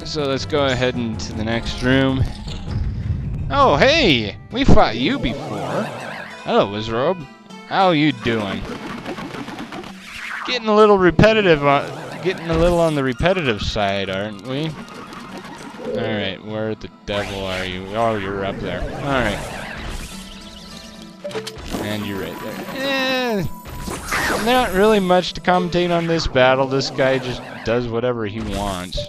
So let's go ahead into the next room. Oh, hey! We fought you before. Hello, Wizrobe. How you doing? Getting a little repetitive, getting a little on the repetitive side, aren't we? Alright, where the devil are you? Oh, you're up there. Alright. And you're right there. Not really much to commentate on this battle. This guy just does whatever he wants.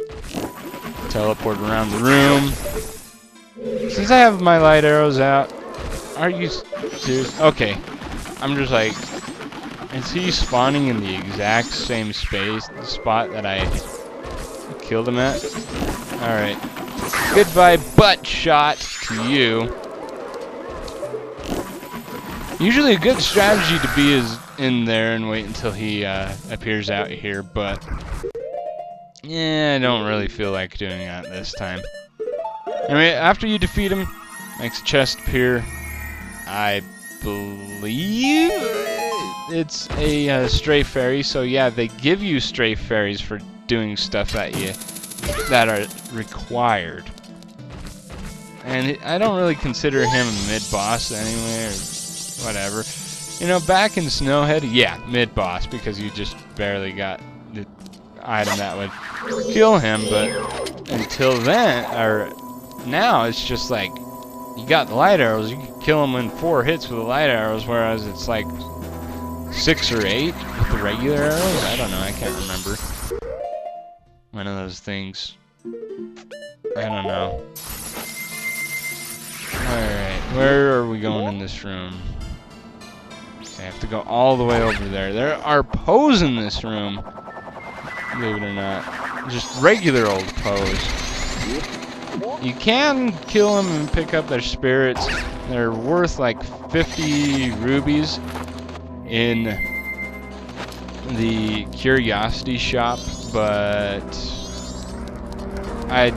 Teleport around the room. Since I have my light arrows out, are you serious? Okay. I'm just like, is he spawning in the exact same spot that I killed him at? Alright. Goodbye, butt shot to you. Usually a good strategy to be is in there and wait until he appears out here, but yeah, I don't really feel like doing that this time. Anyway, after you defeat him, makes a chest appear. I believe it's a stray fairy, so yeah, they give you stray fairies for doing stuff that are required. And I don't really consider him a mid-boss anyway, or whatever. You know, back in Snowhead, yeah, mid-boss, because you just barely got the item that would kill him, but until then, or now, it's just like, you got the light arrows, you can kill him in 4 hits with the light arrows, whereas it's like 6 or 8 with the regular arrows? I don't know, I can't remember. One of those things. I don't know. Alright, where are we going in this room? I have to go all the way over there. There are Poes in this room. Believe it or not. Just regular old Poes. You can kill them and pick up their spirits. They're worth like 50 rubies in the curiosity shop, but I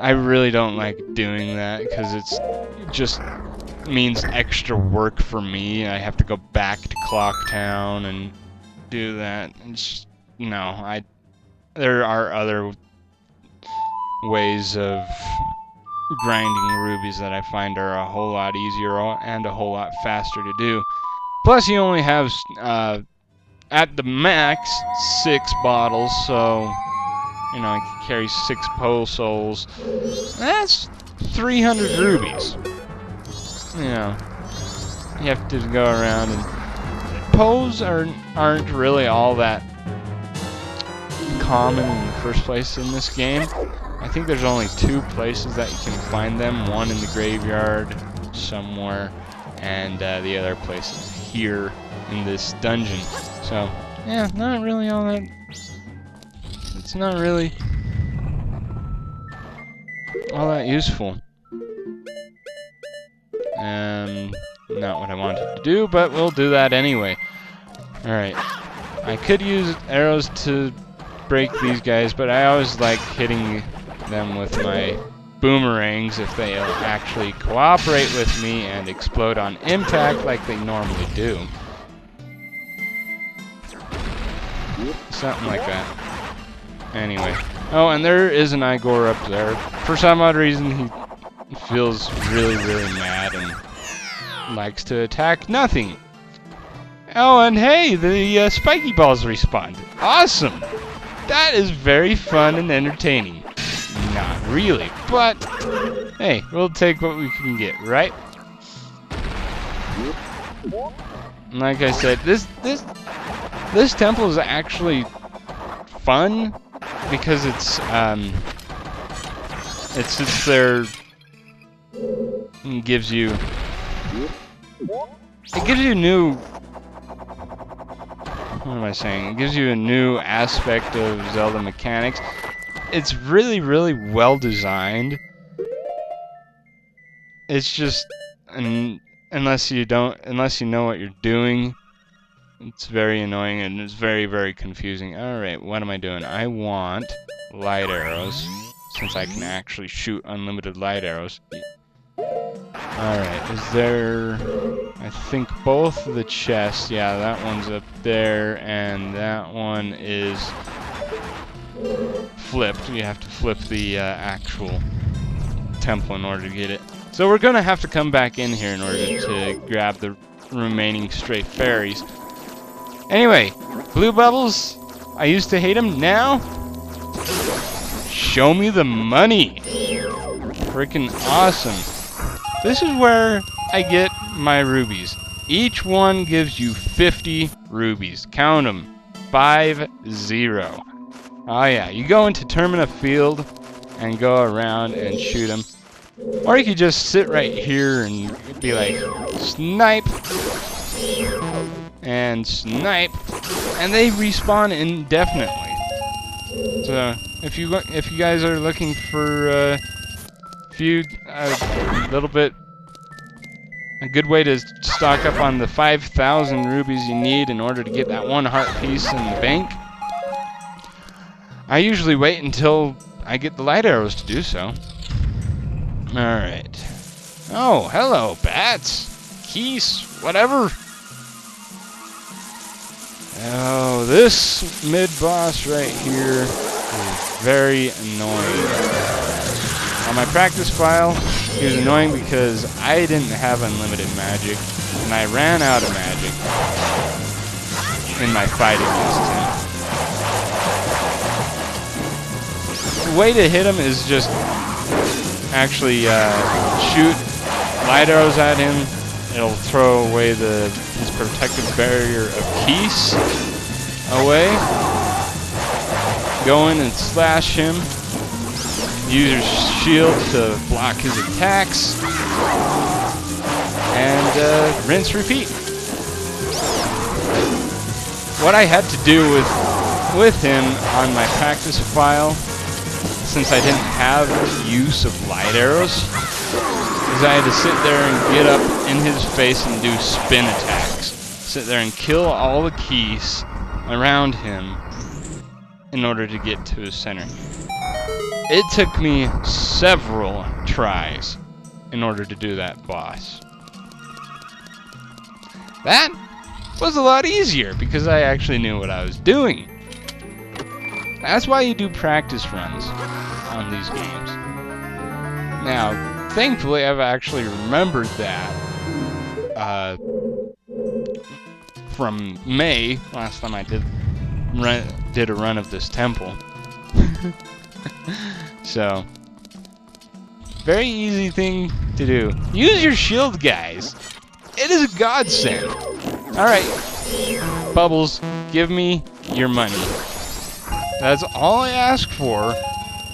really don't like doing that because it just means extra work for me. I have to go back to Clocktown and do that. It's just, no, there are other ways of grinding rubies that I find are a whole lot easier and a whole lot faster to do. Plus, you only have, at the max, 6 bottles, so, you know, I can carry 6 Poe souls. That's 300 rubies. You know, you have to go around, and Poes aren't really all that common in the first place in this game. I think there's only 2 places that you can find them. One in the graveyard somewhere, and the other place is here in this dungeon. So, yeah, not really all that. It's not really all that useful. Not what I wanted to do, but we'll do that anyway. Alright. I could use arrows to break these guys, but I always like hitting them with my boomerangs if they actually cooperate with me and explode on impact like they normally do. Something like that. Anyway. Oh, and there is an Igor up there. For some odd reason, he feels really, really mad and likes to attack nothing. Oh, and hey, the spiky balls respawned. Awesome! That is very fun and entertaining. Not really, but hey, we'll take what we can get, right? And like I said, this temple is actually fun because it sits there and gives you new. What am I saying? It gives you a new aspect of Zelda mechanics. It's really, really well designed. It's just, unless you know what you're doing, it's very annoying and it's very, very confusing. Alright, what am I doing? I want light arrows, since I can actually shoot unlimited light arrows. Alright, is there... I think both of the chests, yeah, that one's up there, and that one is flipped. You have to flip the actual temple in order to get it. So we're gonna have to come back in here in order to grab the remaining stray fairies. Anyway, blue bubbles, I used to hate them. Now, show me the money. Freaking awesome. This is where I get my rubies. Each one gives you 50 rubies. Count them. 50. Oh yeah, you go into Termina Field and go around and shoot them. Or you could just sit right here and be like, snipe, and snipe, and they respawn indefinitely. So if you guys are looking for a good way to stock up on the 5,000 rubies you need in order to get that one heart piece in the bank, I usually wait until I get the light arrows to do so. Alright. Oh, hello, bats. Geese, whatever. Oh, this mid-boss right here is very annoying. On my practice file, he was annoying because I didn't have unlimited magic, and I ran out of magic in my fight against him. The way to hit him is just actually shoot light arrows at him. It'll throw away his protective barrier of keys away. Go in and slash him. Use your shield to block his attacks. And rinse, repeat. What I had to do with him on my practice file, since I didn't have use of light arrows, is I had to sit there and get up in his face and do spin attacks. Sit there and kill all the keys around him in order to get to his center. It took me several tries in order to do that boss. That was a lot easier because I actually knew what I was doing. That's why you do practice runs on these games. Now, thankfully, I've actually remembered that from May, last time I did a run of this temple. So, very easy thing to do. Use your shield, guys. It is a godsend. Alright, Bubbles, give me your money. That's all I ask for,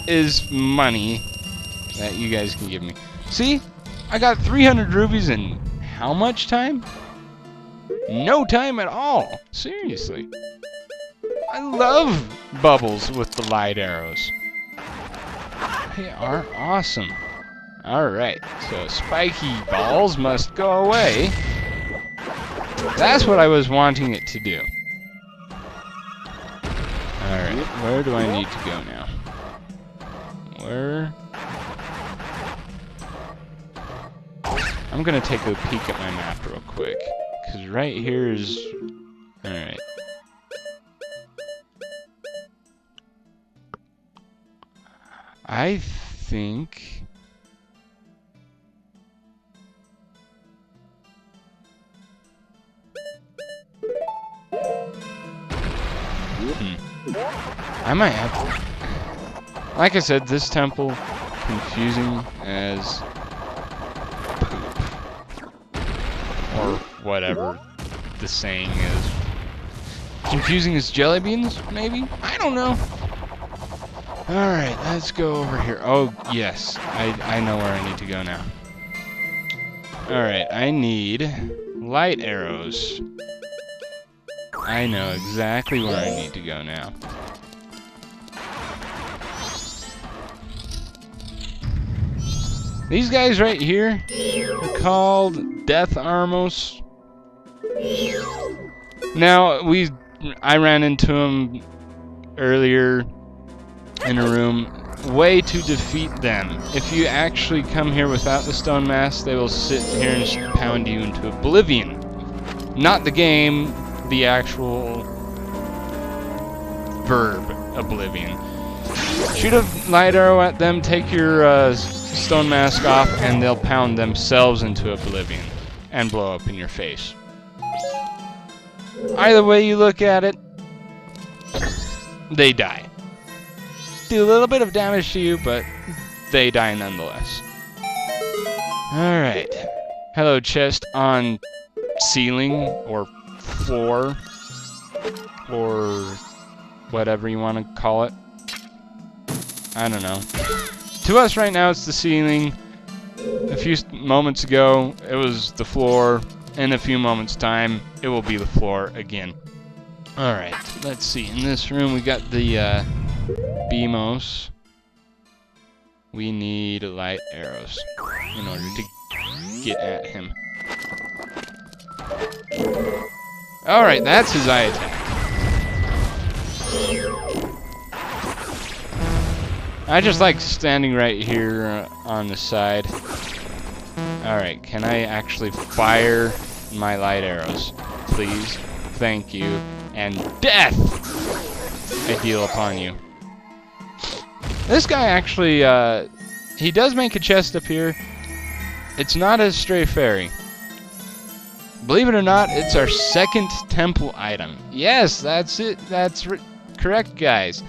is money that you guys can give me. See? I got 300 rubies in how much time? No time at all. Seriously. I love Bubbles with the light arrows. They are awesome. Alright, so spiky balls must go away. That's what I was wanting it to do. Alright, where do I need to go now? Where? I'm gonna take a peek at my map real quick, because right here is... Alright. I think... I might have to... Like I said, this temple, confusing as poop. Or whatever the saying is. Confusing as jelly beans, maybe? I don't know. Alright, let's go over here. Oh, yes. I know where I need to go now. Alright, I need light arrows. I know exactly where I need to go now. These guys right here are called Death Armos. Now, I ran into them earlier in a room. Way to defeat them. If you actually come here without the stone mask, they will sit here and pound you into oblivion. Not the game, the actual verb, oblivion. Shoot a light arrow at them, take your stone mask off, and they'll pound themselves into oblivion and blow up in your face. Either way you look at it, they die. Do a little bit of damage to you, but they die nonetheless. Alright. Hello, chest on ceiling or floor or whatever you want to call it. I don't know. To us right now it's the ceiling. A few moments ago it was the floor. In a few moments time it will be the floor again. Alright, let's see. In this room we got the Midboss. We need light arrows in order to get at him. Alright, that's his eye attack. I just like standing right here on the side. Alright, can I actually fire my light arrows? Please. Thank you. And death! I deal upon you. This guy actually, he does make a chest up here. It's not a stray fairy. Believe it or not, it's our second temple item. Yes, that's it. That's correct, guys.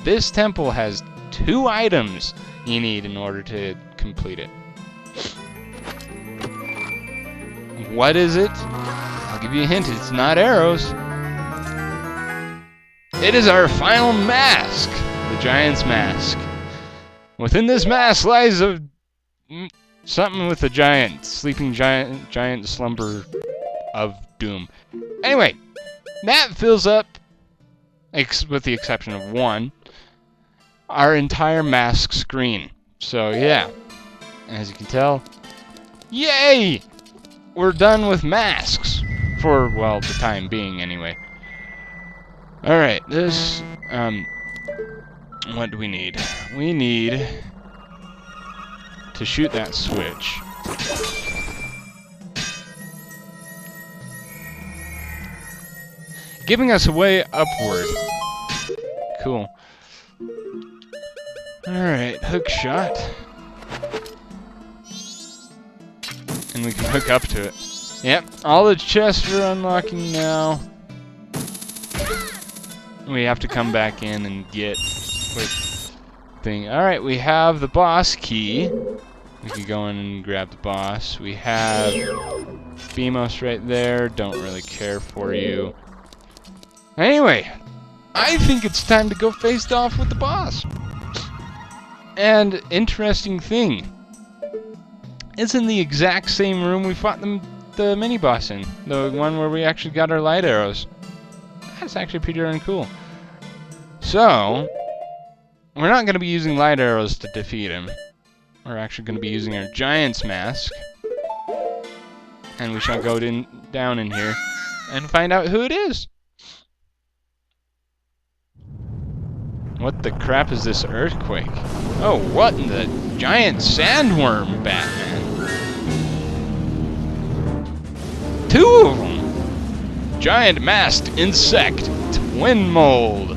This temple has 2 items you need in order to complete it. What is it? I'll give you a hint. It's not arrows. It is our final mask, the Giant's Mask. Within this mask lies something with a giant, sleeping giant slumber of doom. Anyway, that fills up, with the exception of one, our entire mask screen. So yeah, as you can tell, yay! We're done with masks for, well, the time being anyway. Alright, this, what do we need? We need to shoot that switch. Giving us a way upward. Cool. Alright, hook shot. And we can hook up to it. Yep, all the chests are unlocking now. We have to come back in and get quick thing. Alright, we have the boss key. We can go in and grab the boss. We have Midboss right there. Don't really care for you. Anyway, I think it's time to go face off with the boss. And interesting thing, it's in the exact same room we fought the mini-boss in. The one where we actually got our light arrows. That's actually pretty darn cool. So, we're not going to be using light arrows to defeat him. We're actually going to be using our Giant's Mask. And we shall go down in here and find out who it is. What the crap is this earthquake? Oh, what in the giant sandworm, Batman? 2 of them! Giant masked insect, twin mold.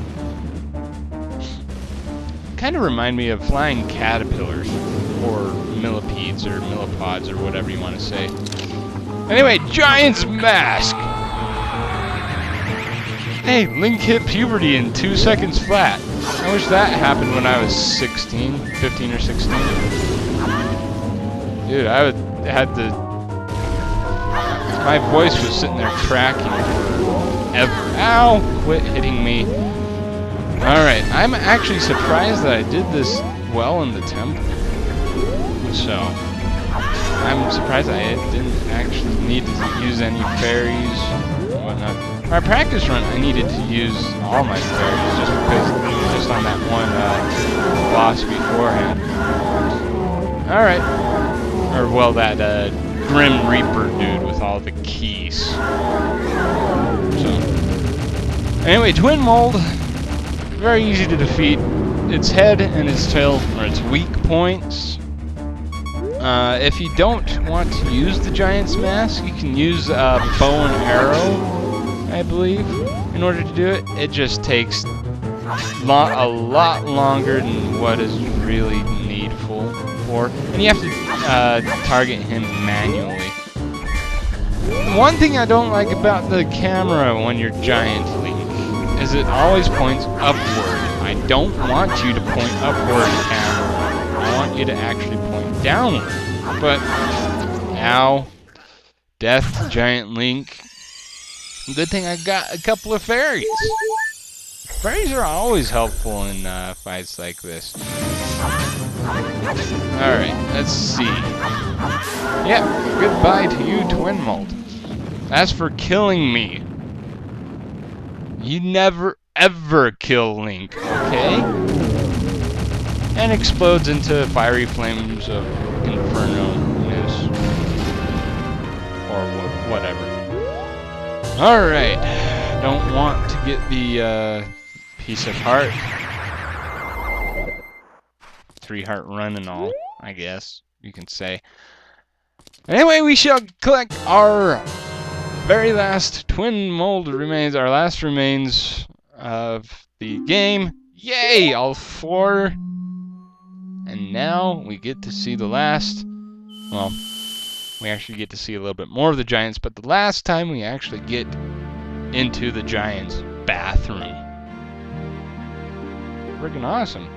Kind of remind me of flying caterpillars, or millipedes, or millipods, or whatever you want to say. Anyway, Giant's Mask! Hey, Link hit puberty in 2 seconds flat. I wish that happened when I was 15 or 16. Dude, had the... My voice was sitting there cracking forever. Ow! Quit hitting me. Alright, I'm actually surprised that I did this well in the temple. So, I'm surprised I didn't actually need to use any fairies and whatnot. My practice run, I needed to use all my fairies just because just on that one boss beforehand. Alright. Or, well, that Grim Reaper dude with all the keys. So, anyway, Twin Mold, very easy to defeat. Its head and its tail are its weak points. If you don't want to use the Giant's Mask, you can use bow and arrow, I believe, in order to do it. It just takes a lot longer than what is really needful for. And you have to target him manually. One thing I don't like about the camera when you're Giant Link is it always points upward. I don't want you to point upward, camera. I want you to actually point downward. But, ow. Death to Giant Link. Good thing I got a couple of fairies. Fairies are always helpful in fights like this. Alright, let's see. Yep, goodbye to you, Twin Mold. As for killing me, you never ever kill Link, okay? And explodes into fiery flames of inferno-ness. Or whatever. Alright, don't want to get the piece of heart. 3-heart run and all, I guess you can say. Anyway, we shall collect our very last Twin Mold remains, our last remains of the game. Yay, all 4. And now we get to see the last, well, we actually get to see a little bit more of the Giants, but the last time we actually get into the Giants' bathroom. Freaking awesome.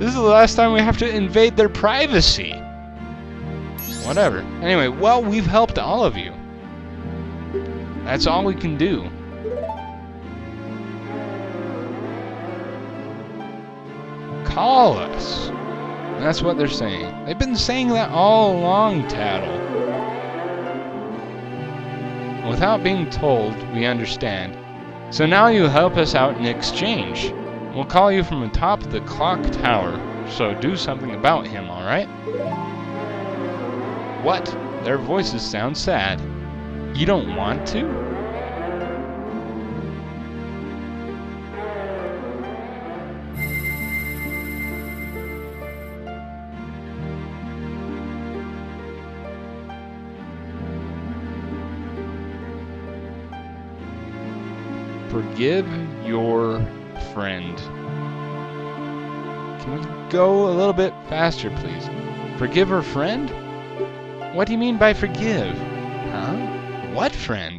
This is the last time we have to invade their privacy. Whatever. Anyway, well, we've helped all of you. That's all we can do. Call us. That's what they're saying. They've been saying that all along, Tattle. Without being told, we understand. So now you help us out in exchange. We'll call you from the top of the clock tower, so do something about him, alright? What? Their voices sound sad. You don't want to? Forgive your friend. Can we go a little bit faster, please? Forgive her friend? What do you mean by forgive? Huh? What friend?